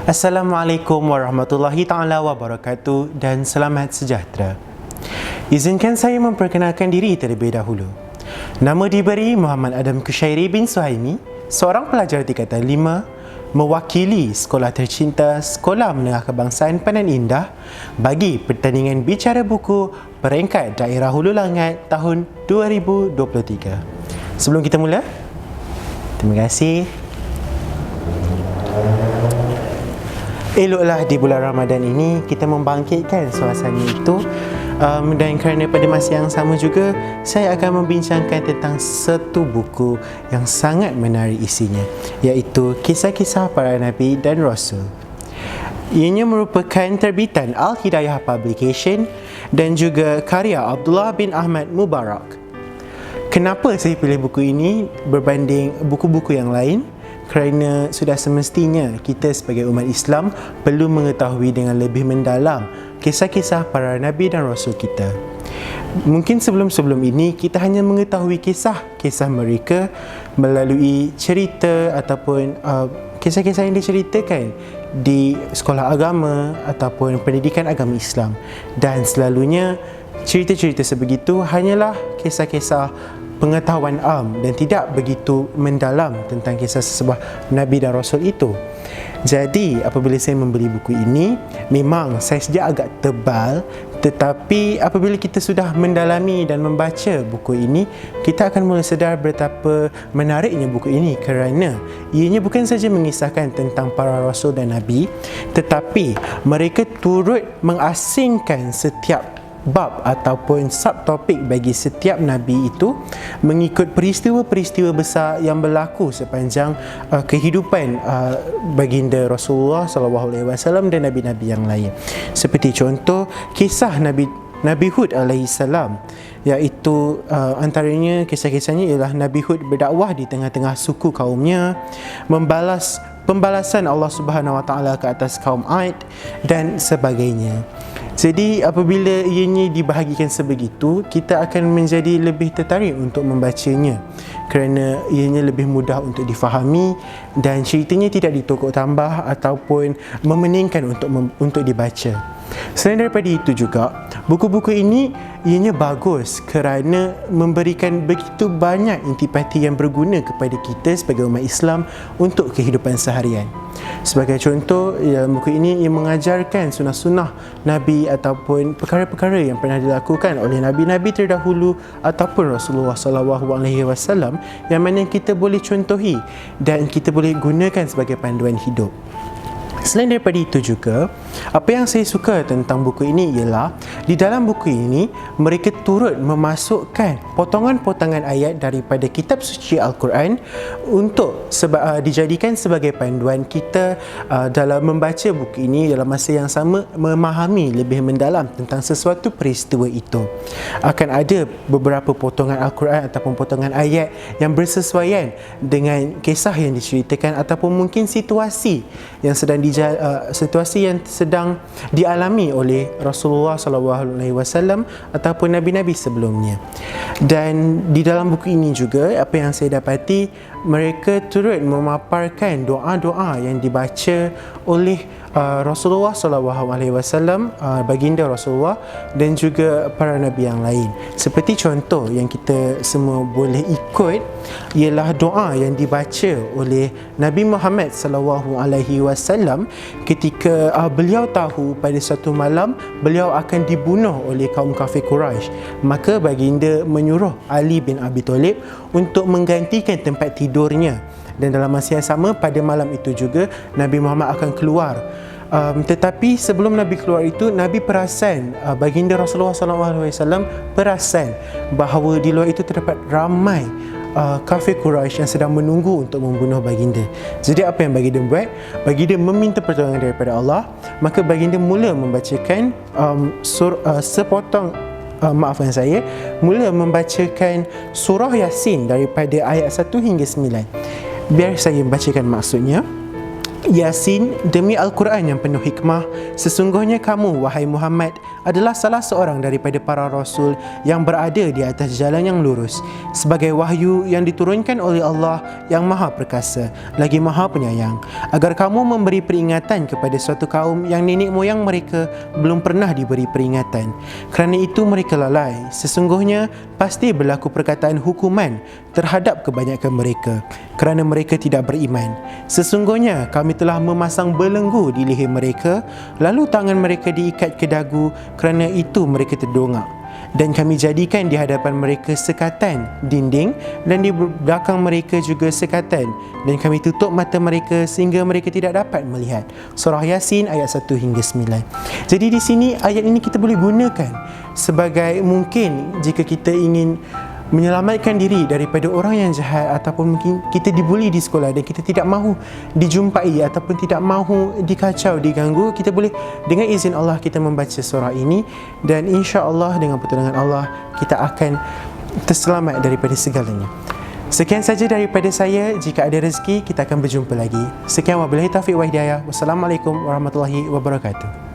Assalamualaikum warahmatullahi taala wabarakatuh dan selamat sejahtera. Izinkan saya memperkenalkan diri terlebih dahulu. Nama diberi Muhammad Adam Kushairi bin Suhaimi, seorang pelajar tingkatan 5 mewakili sekolah tercinta Sekolah Menengah Kebangsaan Pandan Indah bagi pertandingan bicara buku peringkat daerah Hulu Langat tahun 2023. Sebelum kita mula, terima kasih. Eloklah di bulan Ramadan ini kita membangkitkan suasana itu, dan kerana pada masa yang sama juga saya akan membincangkan tentang satu buku yang sangat menarik isinya, iaitu Kisah-Kisah Para Nabi dan Rasul. Ianya merupakan terbitan Al-Hidayah Publication dan juga karya Abdullah bin Ahmad Mubarak. Kenapa saya pilih buku ini berbanding buku-buku yang lain? Kerana sudah semestinya kita sebagai umat Islam perlu mengetahui dengan lebih mendalam kisah-kisah para Nabi dan Rasul kita. Mungkin sebelum-sebelum ini kita hanya mengetahui kisah-kisah mereka melalui cerita ataupun kisah-kisah yang diceritakan di sekolah agama ataupun pendidikan agama Islam. Dan selalunya cerita-cerita sebegitu hanyalah kisah-kisah pengetahuan am dan tidak begitu mendalam tentang kisah sesebuah Nabi dan Rasul itu. Jadi apabila saya membeli buku ini, memang saiz dia agak tebal, tetapi apabila kita sudah mendalami dan membaca buku ini, kita akan mula sedar betapa menariknya buku ini kerana ianya bukan saja mengisahkan tentang para Rasul dan Nabi, tetapi mereka turut mengasingkan setiap bab ataupun subtopik bagi setiap Nabi itu mengikut peristiwa-peristiwa besar yang berlaku sepanjang kehidupan baginda Rasulullah SAW dan Nabi-Nabi yang lain. Seperti contoh kisah Nabi Hud alaihissalam, iaitu antaranya kisah-kisahnya ialah Nabi Hud berdakwah di tengah-tengah suku kaumnya, membalas pembalasan Allah Subhanahu Wa Taala ke atas kaum Aid dan sebagainya. Jadi apabila ianya dibahagikan sebegitu, kita akan menjadi lebih tertarik untuk membacanya kerana ianya lebih mudah untuk difahami dan ceritanya tidak ditokok tambah ataupun memeningkan untuk dibaca. Selain daripada itu juga, buku-buku ini ianya bagus kerana memberikan begitu banyak intipati yang berguna kepada kita sebagai umat Islam untuk kehidupan seharian. Sebagai contoh, buku ini ia mengajarkan sunnah-sunnah Nabi ataupun perkara-perkara yang pernah dilakukan oleh Nabi-Nabi terdahulu ataupun Rasulullah SAW yang mana kita boleh contohi dan kita boleh gunakan sebagai panduan hidup. Selain daripada itu juga, apa yang saya suka tentang buku ini ialah di dalam buku ini mereka turut memasukkan potongan-potongan ayat daripada kitab suci Al-Quran untuk dijadikan sebagai panduan kita dalam membaca buku ini dalam masa yang sama memahami lebih mendalam tentang sesuatu peristiwa itu. Akan ada beberapa potongan Al-Quran ataupun potongan ayat yang bersesuaian dengan kisah yang diceritakan ataupun mungkin situasi yang sedang dialami oleh Rasulullah SAW ataupun Nabi-Nabi sebelumnya. Dan di dalam buku ini juga apa yang saya dapati, mereka turut memaparkan doa-doa yang dibaca oleh Rasulullah SAW, baginda Rasulullah dan juga para Nabi yang lain. Seperti contoh yang kita semua boleh ikut ialah doa yang dibaca oleh Nabi Muhammad SAW ketika beliau tahu pada satu malam beliau akan dibunuh oleh kaum kafir Quraisy. Maka baginda menyuruh Ali bin Abi Thalib untuk menggantikan tempat tidurnya, dan dalam masa yang sama pada malam itu juga Nabi Muhammad akan keluar. Tetapi sebelum Nabi keluar itu, Nabi perasan, baginda Rasulullah SAW perasan bahawa di luar itu terdapat ramai kafir Quraisy yang sedang menunggu untuk membunuh baginda. Jadi apa yang baginda buat? Baginda meminta pertolongan daripada Allah. Maka baginda mula membacakan mula membacakan surah Yasin daripada ayat 1 hingga 9. Biar saya bacakan maksudnya. Yasin, demi Al-Quran yang penuh hikmah, sesungguhnya kamu, wahai Muhammad, adalah salah seorang daripada para rasul yang berada di atas jalan yang lurus, sebagai wahyu yang diturunkan oleh Allah yang Maha Perkasa, lagi Maha Penyayang, agar kamu memberi peringatan kepada suatu kaum yang nenek moyang mereka belum pernah diberi peringatan. Kerana itu mereka lalai. Sesungguhnya pasti berlaku perkataan hukuman terhadap kebanyakan mereka kerana mereka tidak beriman. Sesungguhnya kami telah memasang belenggu di leher mereka, lalu tangan mereka diikat ke dagu, kerana itu mereka terdongak. Dan kami jadikan di hadapan mereka sekatan, dinding, dan di belakang mereka juga sekatan, dan kami tutup mata mereka sehingga mereka tidak dapat melihat. Surah Yasin ayat 1 hingga 9. Jadi di sini ayat ini kita boleh gunakan sebagai, mungkin jika kita ingin menyelamatkan diri daripada orang yang jahat, ataupun mungkin kita dibuli di sekolah dan kita tidak mahu dijumpai ataupun tidak mahu dikacau, diganggu, kita boleh dengan izin Allah kita membaca surah ini, dan insya-Allah dengan pertolongan Allah kita akan terselamat daripada segalanya. Sekian saja daripada saya. Jika ada rezeki kita akan berjumpa lagi. Sekian, wabillahi taufiq wa hidayah. Wassalamualaikum warahmatullahi wabarakatuh.